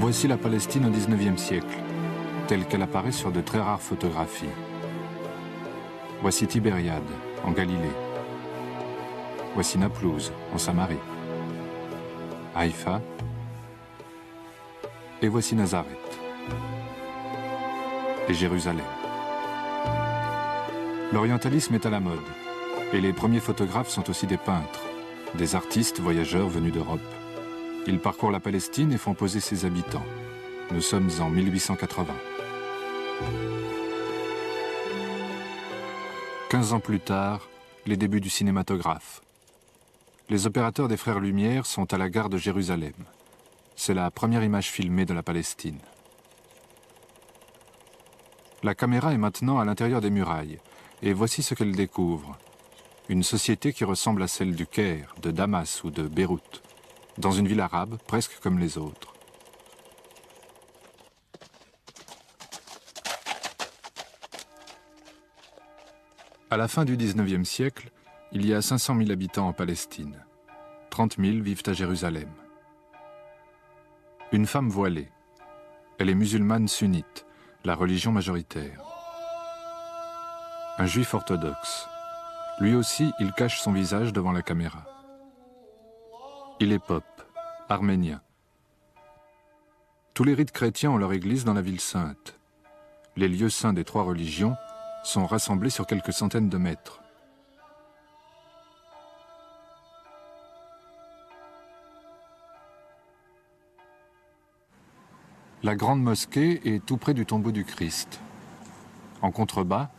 Voici la Palestine au XIXe siècle, telle qu'elle apparaît sur de très rares photographies. Voici Tibériade, en Galilée. Voici Naplouse, en Samarie. Haïfa. Et voici Nazareth. Et Jérusalem. L'orientalisme est à la mode, et les premiers photographes sont aussi des peintres, des artistes voyageurs venus d'Europe. Ils parcourent la Palestine et font poser ses habitants. Nous sommes en 1880. 15 ans plus tard, les débuts du cinématographe. Les opérateurs des Frères Lumière sont à la gare de Jérusalem. C'est la première image filmée de la Palestine. La caméra est maintenant à l'intérieur des murailles, et voici ce qu'elle découvre. Une société qui ressemble à celle du Caire, de Damas ou de Beyrouth, dans une ville arabe presque comme les autres. À la fin du XIXe siècle, il y a 500 000 habitants en Palestine. 30 000 vivent à Jérusalem. Une femme voilée. Elle est musulmane sunnite, la religion majoritaire. Un juif orthodoxe. Lui aussi, il cache son visage devant la caméra. Il est pope, arménien. Tous les rites chrétiens ont leur église dans la ville sainte. Les lieux saints des trois religions sont rassemblés sur quelques centaines de mètres. La grande mosquée est tout près du tombeau du Christ. En contrebas,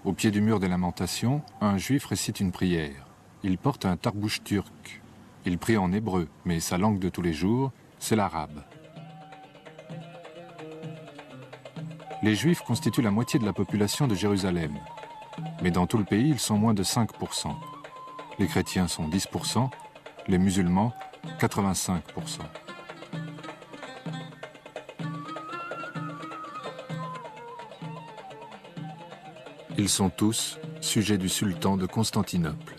au pied du mur des lamentations, un juif récite une prière. Il porte un tarbouche turc. Il prie en hébreu, mais sa langue de tous les jours, c'est l'arabe. Les Juifs constituent la moitié de la population de Jérusalem. Mais dans tout le pays, ils sont moins de 5%. Les chrétiens sont 10%, les musulmans 85%. Ils sont tous sujets du sultan de Constantinople.